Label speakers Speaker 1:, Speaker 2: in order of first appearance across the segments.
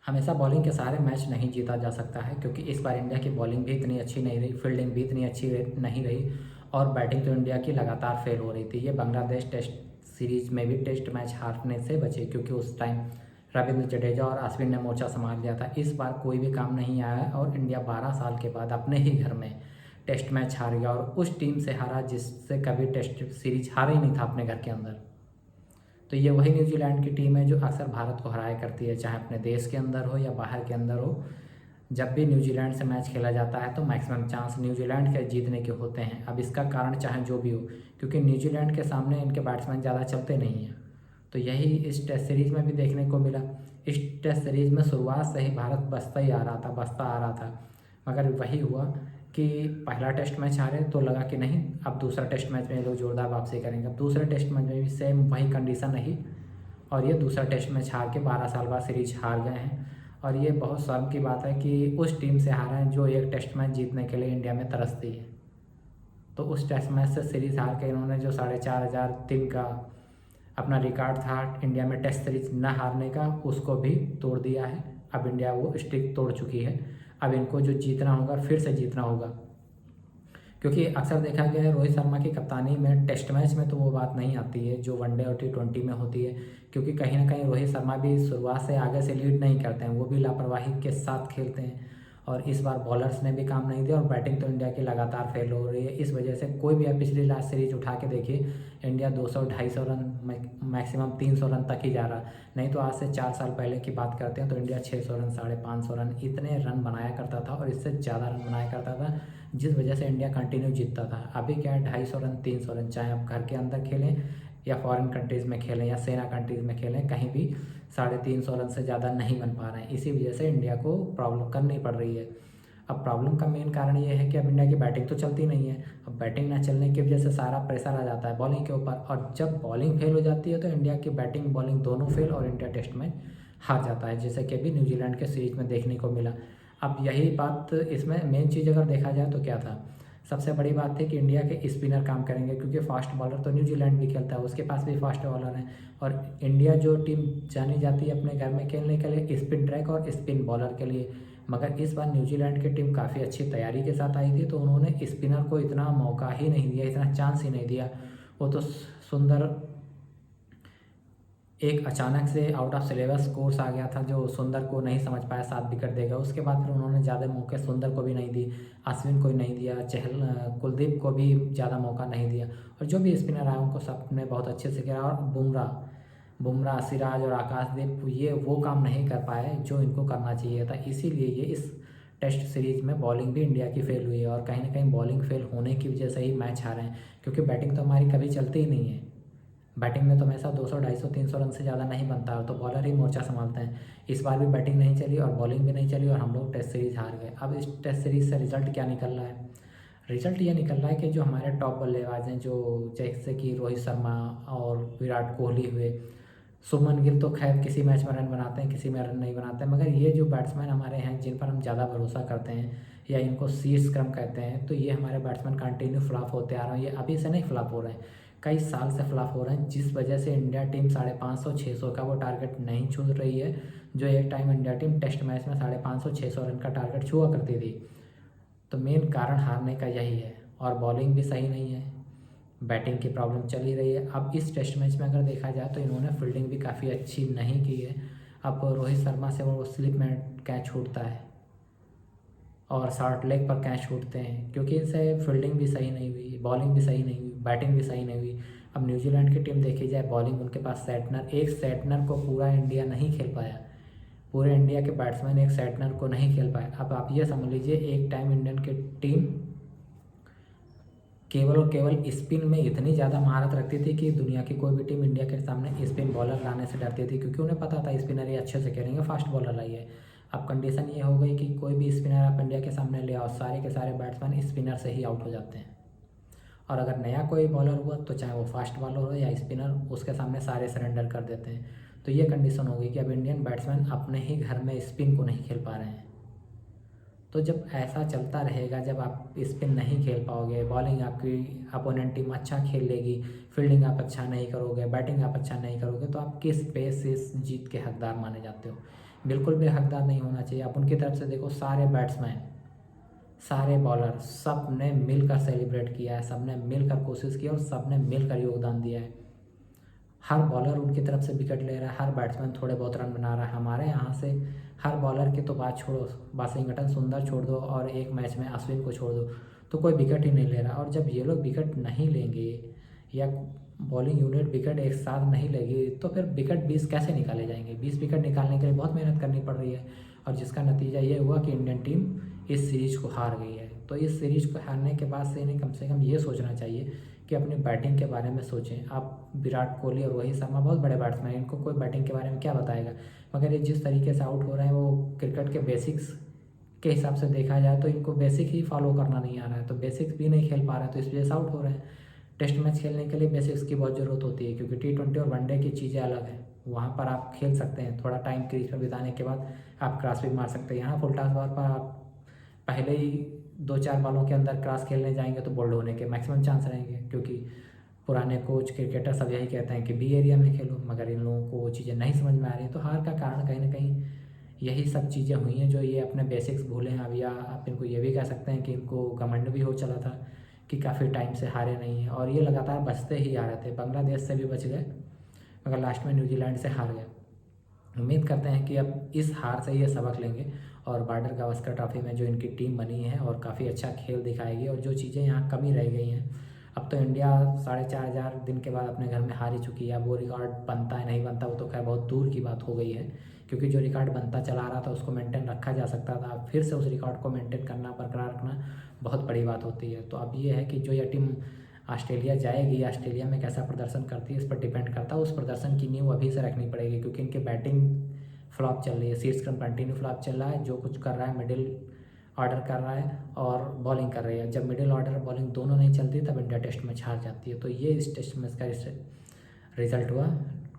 Speaker 1: हमेशा बॉलिंग के सहारे मैच नहीं जीता जा सकता है, क्योंकि इस बार इंडिया की बॉलिंग भी इतनी अच्छी नहीं रही, फील्डिंग भी इतनी अच्छी नहीं रही और बैटिंग तो इंडिया की लगातार फेल हो रही थी। ये बांग्लादेश टेस्ट सीरीज में भी टेस्ट मैच हारने से बचे, क्योंकि उस टाइम रविंद्र जडेजा और अश्विन ने मोर्चा संभाल लिया था। इस बार कोई भी काम नहीं आया और इंडिया 12 साल के बाद अपने ही घर में टेस्ट मैच हार गया, और उस टीम से हारा जिससे कभी टेस्ट सीरीज हारा ही नहीं था अपने घर के अंदर। तो ये वही न्यूजीलैंड की टीम है जो अक्सर भारत को हराया करती है, चाहे अपने देश के अंदर हो या बाहर के अंदर हो। जब भी न्यूजीलैंड से मैच खेला जाता है तो मैक्सिमम चांस न्यूजीलैंड के जीतने के होते हैं। अब इसका कारण चाहे जो भी हो, क्योंकि न्यूजीलैंड के सामने इनके बैट्समैन ज़्यादा चलते नहीं हैं। तो यही इस टेस्ट सीरीज़ में भी देखने को मिला। इस टेस्ट सीरीज़ में शुरुआत से ही भारत बचता आ रहा था, मगर वही हुआ कि पहला टेस्ट मैच हारे तो लगा कि नहीं, अब दूसरा टेस्ट मैच में ये लोग जोरदार वापसी करेंगे। अब दूसरे टेस्ट मैच में भी सेम वही कंडीशन रही और ये दूसरा टेस्ट मैच हार के 12 साल बाद सीरीज हार गए हैं। और ये बहुत शर्म की बात है कि उस टीम से हारे हैं जो एक टेस्ट मैच जीतने के लिए इंडिया में तरसती है। तो उस टेस्ट मैच से सीरीज हार के इन्होंने जो 4,500 का अपना रिकॉर्ड था इंडिया में टेस्ट सीरीज न हारने का, उसको भी तोड़ दिया है। अब इंडिया वो स्ट्रिक तोड़ चुकी है। अब इनको जो जीतना होगा फिर से जीतना होगा, क्योंकि अक्सर देखा गया है रोहित शर्मा की कप्तानी में टेस्ट मैच में तो वो बात नहीं आती है जो वनडे और T20 में होती है, क्योंकि कहीं ना कहीं रोहित शर्मा भी शुरुआत से आगे से लीड नहीं करते हैं, वो भी लापरवाही के साथ खेलते हैं। और इस बार बॉलर्स ने भी काम नहीं दिया और बैटिंग तो इंडिया की लगातार फेल हो रही है। इस वजह से कोई भी आप पिछली लास्ट सीरीज उठा के देखिए, इंडिया 200-250 रन मैक्सिमम 300 रन तक ही जा रहा। नहीं तो आज से 4 साल पहले की बात करते हैं तो इंडिया 600 रन 550 रन इतने रन बनाया करता था और इससे ज़्यादा रन बनाया करता था, जिस वजह से इंडिया कंटिन्यू जीतता था। अभी क्या है, 250 रन 300 रन, चाहे आप घर के अंदर खेलें या फॉरेन कंट्रीज़ में खेलें या सेना कंट्रीज़ में खेलें, कहीं भी 350 रन से ज़्यादा नहीं बन पा रहे हैं। इसी वजह से इंडिया को प्रॉब्लम करनी पड़ रही है। अब प्रॉब्लम का मेन कारण ये है कि अब इंडिया की बैटिंग तो चलती नहीं है। अब बैटिंग ना चलने की वजह से सारा प्रेशर आ जाता है बॉलिंग के ऊपर, और जब बॉलिंग फेल हो जाती है तो इंडिया की बैटिंग बॉलिंग दोनों फेल और इंडिया टेस्ट में हार जाता है, जैसे कि अभी न्यूजीलैंड के सीरीज में देखने को मिला। अब यही बात इसमें मेन चीज़ अगर देखा जाए तो क्या था, सबसे बड़ी बात थी कि इंडिया के स्पिनर काम करेंगे, क्योंकि फास्ट बॉलर तो न्यूजीलैंड भी खेलता है, उसके पास भी फास्ट बॉलर हैं। और इंडिया जो टीम जानी जाती है अपने घर में खेलने के लिए स्पिन ट्रैक और स्पिन बॉलर के लिए, मगर इस बार न्यूजीलैंड की टीम काफ़ी अच्छी तैयारी के साथ आई थी, तो उन्होंने स्पिनर को इतना मौका ही नहीं दिया, इतना चांस ही नहीं दिया। वो तो सुंदर एक अचानक से आउट ऑफ सिलेबस कोर्स आ गया था जो सुंदर को नहीं समझ पाया, 7 विकेट देगा। उसके बाद फिर उन्होंने ज़्यादा मौके सुंदर को भी नहीं दी, अश्विन को नहीं दिया, कुलदीप को भी ज़्यादा मौका नहीं दिया। और जो भी स्पिनर आए उनको सब ने बहुत अच्छे से किया। और बुमराह, सिराज और आकाशदीप ये वो काम नहीं कर पाए जो इनको करना चाहिए था। इसीलिए ये इस टेस्ट सीरीज में बॉलिंग भी इंडिया की फेल हुई है, और कहीं ना कहीं बॉलिंग फेल होने की वजह से ही मैच हारे हैं, क्योंकि बैटिंग तो हमारी कभी चलती ही नहीं है। बैटिंग में तो हमेशा 200, 250, 300 रन से ज़्यादा नहीं बनता है, तो बॉलर ही मोर्चा संभालते हैं। इस बार भी बैटिंग नहीं चली और बॉलिंग भी नहीं चली और हम लोग टेस्ट सीरीज़ हार गए। अब इस टेस्ट सीरीज़ से रिजल्ट क्या निकल रहा है? रिजल्ट ये निकल रहा है कि जो हमारे टॉप बल्लेबाज हैं, जो जैसे कि रोहित शर्मा और विराट कोहली हुए, शुभमन गिल तो खैर किसी मैच में रन बनाते हैं, किसी में रन नहीं बनाते हैं, मगर ये जो बैट्समैन हमारे हैं जिन पर हम ज़्यादा भरोसा करते हैं या इनको शीर्ष क्रम कहते हैं, तो ये हमारे बैट्समैन कंटिन्यू फ्लॉप होते आ रहे हैं। ये अभी से नहीं फ्लॉप हो रहे हैं, कई साल से फ्लॉप हो रहे हैं, जिस वजह से इंडिया टीम 550-600 का वो टारगेट नहीं छू रही है, जो एक time India team test match में 550-600 रन का टारगेट छुआ करती थी। तो मेन कारण हारने का यही है, और बॉलिंग भी सही नहीं है, बैटिंग की प्रॉब्लम चल ही रही है। अब इस टेस्ट मैच में अगर देखा जाए तो इन्होंने फील्डिंग भी काफ़ी अच्छी नहीं की है। अब रोहित शर्मा से वो स्लिप में कैच छूटता है और शॉर्ट लेग पर कैच छूटते हैं, क्योंकि इनसे फील्डिंग भी सही नहीं हुई, बॉलिंग भी सही नहीं हुई, बैटिंग भी सही नहीं हुई। अब न्यूजीलैंड की टीम देखी जाए, बॉलिंग उनके पास एक सैटनर को पूरा इंडिया नहीं खेल पाया, पूरे इंडिया के बैट्समैन एक सैटनर को नहीं खेल पाए। अब आप ये समझ लीजिए, एक टाइम इंडियन की टीम केवल और केवल स्पिन में इतनी ज़्यादा महारत रखती थी कि दुनिया की कोई भी टीम इंडिया के सामने स्पिन बॉलर लाने से डरती थी, क्योंकि उन्हें पता था स्पिनर ये अच्छे से खेलेंगे, फास्ट बॉलर लाइए। अब कंडीशन ये हो गई कि कोई भी स्पिनर आप इंडिया के सामने ले आओ, सारे के सारे बैट्समैन स्पिनर से ही आउट हो जाते हैं। और अगर नया कोई बॉलर हुआ तो चाहे वो फास्ट बॉलर हो या स्पिनर, उसके सामने सारे सरेंडर कर देते हैं। तो ये कंडीशन हो गई कि अब इंडियन बैट्समैन अपने ही घर में स्पिन को नहीं खेल पा रहे हैं। तो जब ऐसा चलता रहेगा, जब आप स्पिन नहीं खेल पाओगे, बॉलिंग आपकी अपोनेंट टीम अच्छा खेल लेगी, फील्डिंग आप अच्छा नहीं करोगे, बैटिंग आप अच्छा नहीं करोगे, तो आप किस बेस से इस जीत के हकदार माने जाते हो? बिल्कुल भी हकदार नहीं होना चाहिए। अब उनकी तरफ से देखो, सारे बैट्समैन, सारे बॉलर, सब ने मिलकर सेलिब्रेट किया है, सब ने मिलकर कोशिश की और सब ने मिलकर योगदान दिया है। हर बॉलर उनकी तरफ से विकेट ले रहा है, हर बैट्समैन थोड़े बहुत रन बना रहा है। हमारे यहाँ से हर बॉलर की तो बात छोड़ो, वाशिंगटन सुंदर छोड़ दो और एक मैच में अश्विन को छोड़ दो, तो कोई विकेट ही नहीं ले रहा। और जब ये लोग विकेट नहीं लेंगे या बॉलिंग यूनिट विकेट एक साथ नहीं लेगी, तो फिर विकेट 20 कैसे निकाले जाएंगे? 20 विकेट निकालने के लिए बहुत मेहनत करनी पड़ रही है, और जिसका नतीजा ये हुआ कि इंडियन टीम इस सीरीज़ को हार गई है। तो इस सीरीज़ को हारने के बाद से इन्हें कम से कम ये सोचना चाहिए कि अपनी बैटिंग के बारे में सोचें। आप विराट कोहली और रोहित शर्मा बहुत बड़े बैट्समैन हैं, इनको कोई बैटिंग के बारे में क्या बताएगा? मगर ये जिस तरीके से आउट हो रहे हैं, वो क्रिकेट के बेसिक्स के हिसाब से देखा जाए तो इनको बेसिक ही फॉलो करना नहीं आ रहा है, तो बेसिक्स भी नहीं खेल पा रहे हैं, तो इस वजह से आउट हो रहे हैं। टेस्ट मैच खेलने के लिए बेसिक्स की बहुत ज़रूरत होती है, क्योंकि T20 और वनडे की चीज़ें अलग हैं। वहाँ पर आप खेल सकते हैं, थोड़ा टाइम क्रीज पर बिताने के बाद आप क्रॉस भी मार सकते हैं। यहाँ फुल टॉस बॉल पर आप पहले ही 2-4 बॉलों के अंदर क्रॉस खेलने जाएंगे तो बोल्ड होने के मैक्सिमम चांस रहेंगे, क्योंकि पुराने कोच क्रिकेटर सब यही कहते हैं कि बी एरिया में खेलो, मगर इन लोगों को वो चीज़ें नहीं समझ में आ रही। तो हार का कारण कहीं ना कहीं यही सब चीज़ें हुई हैं, जो ये अपने बेसिक्स भूले हैं अब। या आप इनको ये भी कह सकते हैं कि इनको घमंड भी हो चला था कि काफ़ी टाइम से हारे नहीं हैं, और ये लगातार बचते ही आ रहे थे। बांग्लादेश से भी बच गए, मगर लास्ट में न्यूजीलैंड से हार गए। उम्मीद करते हैं कि अब इस हार से ये सबक लेंगे और बॉर्डर गावस्कर ट्रॉफी में जो इनकी टीम बनी है और काफ़ी अच्छा खेल दिखाएगी, और जो चीज़ें यहाँ कमी रह गई हैं। अब तो इंडिया 4,500 दिन के बाद अपने घर में हार ही चुकी है। अब वो रिकॉर्ड बनता है नहीं बनता, वो तो खैर बहुत दूर की बात हो गई है, क्योंकि जो रिकॉर्ड बनता चला रहा था उसको मेंटेन रखा जा सकता था। फिर से उस रिकॉर्ड को मेंटेन करना, बरकरार रखना बहुत बड़ी बात होती है। तो अब ये है कि जो यह टीम ऑस्ट्रेलिया जाएगी, ऑस्ट्रेलिया में कैसा प्रदर्शन करती है इस पर डिपेंड करता है। उस प्रदर्शन की नींव अभी से रखनी पड़ेगी, क्योंकि इनकी बैटिंग फ्लॉप चल रही है, शीर्ष क्रम कंटिन्यू फ्लॉप चल रहा है। जो कुछ कर रहा है मिडिल ऑर्डर कर रहा है और बॉलिंग कर रही है। जब मिडिल ऑर्डर और बॉलिंग दोनों नहीं चलती तब इंडिया टेस्ट मैच हार जाती है। तो ये इस टेस्ट मैच का रिजल्ट हुआ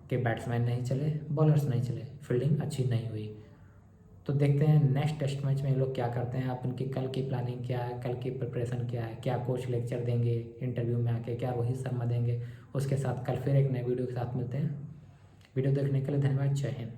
Speaker 1: कि बैट्समैन नहीं चले, बॉलर्स नहीं चले, फील्डिंग अच्छी नहीं हुई। तो देखते हैं नेक्स्ट टेस्ट मैच में ये लोग क्या करते हैं। आप इनकी कल की प्लानिंग क्या है, कल की प्रिपरेशन क्या है, क्या कोच लेक्चर देंगे इंटरव्यू में आके, क्या रोहित शर्मा देंगे, उसके साथ कल फिर एक नए वीडियो के साथ मिलते हैं। वीडियो देखने के लिए धन्यवाद। जय हिंद।